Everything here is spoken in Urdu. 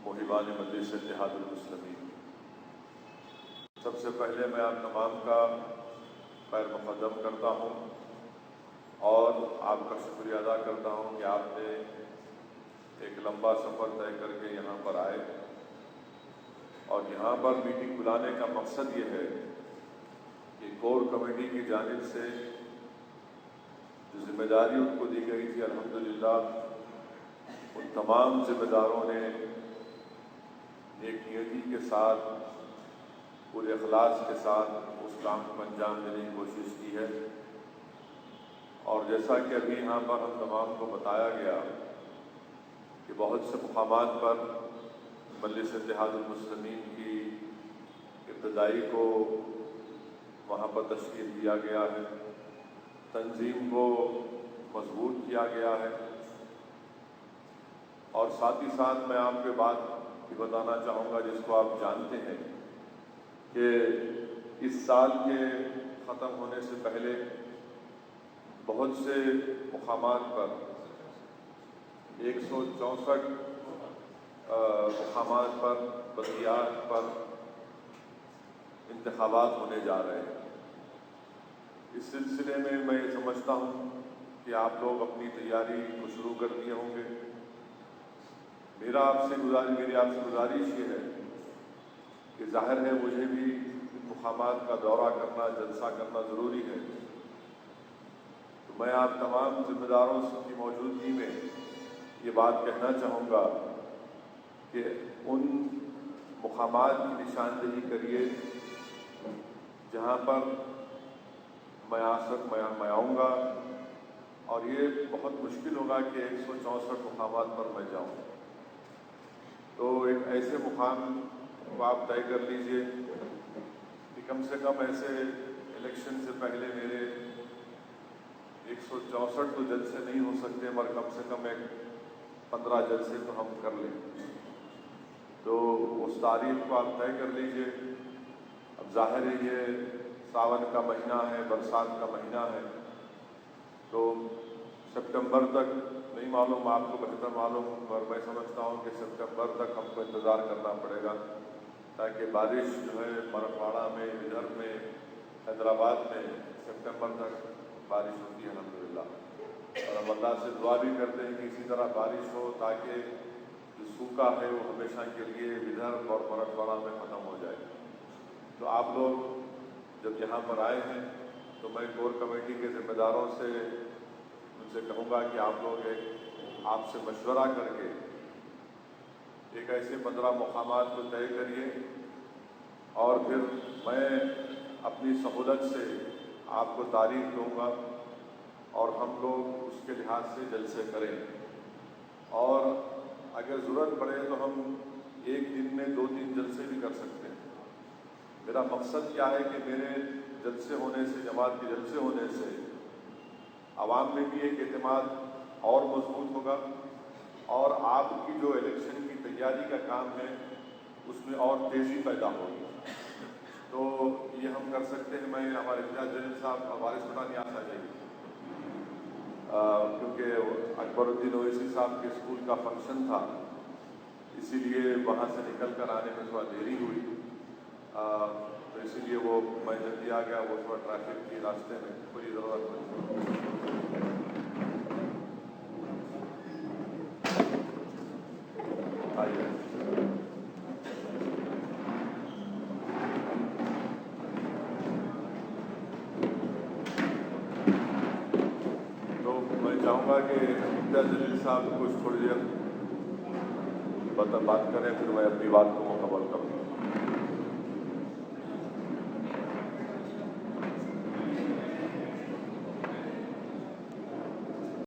محبان مجلس اتحاد المسلمین، سب سے پہلے میں آپ تمام کا خیر مقدم کرتا ہوں اور آپ کا شکریہ ادا کرتا ہوں کہ آپ نے ایک لمبا سفر طے کر کے یہاں پر آئے، اور یہاں پر میٹنگ بلانے کا مقصد یہ ہے کہ کور کمیٹی کی جانب سے جو ذمہ داری ان کو دی گئی تھی، الحمدللہ ان تمام ذمہ داروں نے نیک نیتی کے ساتھ پورے اخلاص کے ساتھ اس کام کو انجام دینے کی کوشش کی ہے۔ اور جیسا کہ ابھی یہاں پر ہم تمام کو بتایا گیا کہ بہت سے مقامات پر مجلس اتحاد المسلمین کی ابتدائی کو وہاں پر تشکیل دیا گیا ہے، تنظیم کو مضبوط کیا گیا ہے، اور ساتھ ہی ساتھ میں آپ کے بات بھی بتانا چاہوں گا جس کو آپ جانتے ہیں کہ اس سال کے ختم ہونے سے پہلے بہت سے مقامات پر 164 مقامات پر بلدیات پر انتخابات ہونے جا رہے ہیں۔ اس سلسلے میں میں یہ سمجھتا ہوں کہ آپ لوگ اپنی تیاری کو شروع کر دیے ہوں گے۔ میری آپ سے گزارش یہ ہے کہ ظاہر ہے مجھے بھی ان مقامات کا دورہ کرنا، جلسہ کرنا ضروری ہے، تو میں آپ تمام ذمہ داروں کی موجودگی میں یہ بات کہنا چاہوں گا کہ ان مقامات کی نشاندہی کریے جہاں پر میں آؤں گا، اور یہ بہت مشکل ہوگا کہ 164 مقامات پر میں جاؤں، تو ایک ایسے مقام کو آپ طے کر لیجئے کہ کم سے کم ایسے الیکشن سے پہلے میرے 164 تو جلسے نہیں ہو سکتے، مگر کم سے کم ایک 15 جلسے تو ہم کر لیں، تو اس تاریخ کو آپ طے کر لیجئے۔ اب ظاہر ہے یہ ساون کا مہینہ ہے، برسات کا مہینہ ہے، تو سپٹمبر تک نہیں معلوم، آپ کو بہتر معلوم، اور میں سمجھتا ہوں کہ سپٹمبر تک ہم کو انتظار کرنا پڑے گا، تاکہ بارش جو ہے مراٹھواڑہ میں، ادھر میں، حیدرآباد میں سپٹمبر تک بارش ہوتی ہے الحمدللہ، اور ہم اللہ سے دعا بھی کرتے ہیں کہ اسی طرح بارش ہو تاکہ جو سوکھا ہے وہ ہمیشہ کے لیے ودربھ اور مراٹھواڑہ میں ختم ہو جائے۔ تو آپ لوگ جب یہاں پر آئے ہیں تو میں کور کمیٹی کے ذمہ داروں سے ان سے کہوں گا کہ آپ لوگ آپ سے مشورہ کر کے ایک ایسے 15 مقامات کو طے کریے، اور پھر میں اپنی سہولت سے آپ کو تاریخ دوں گا، اور ہم لوگ اس کے لحاظ سے جلسے کریں، اور اگر ضرورت پڑے تو ہم ایک دن میں 2-3 جلسے بھی کر سکتے ہیں۔ میرا مقصد کیا ہے کہ میرے جلسے ہونے سے، جماعت کے جلسے ہونے سے عوام میں بھی ایک اعتماد اور مضبوط ہوگا، اور آپ کی جو الیکشن کی تیاری کا کام ہے اس میں اور تیزی پیدا ہوگی۔ تو یہ ہم کر سکتے ہیں۔ میں ہمارے امتیاز جلیل صاحب وارث پٹھانی آنا چاہیے، کیونکہ اکبر الدین اویسی صاحب کے اسکول کا فنکشن تھا، اسی لیے وہاں سے نکل کر آنے میں تھوڑا دیری ہوئی، تو اسی لیے وہ میں جلدی آ گیا، وہ تھوڑا ٹریفک کی راستے میں کوئی ضرورت نہیں۔ آئیے تو میں چاہوں گا کہ امتیاز جلیل صاحب کچھ تھوڑی دیر بات کریں، پھر میں اپنی بات کو مکمل کروں۔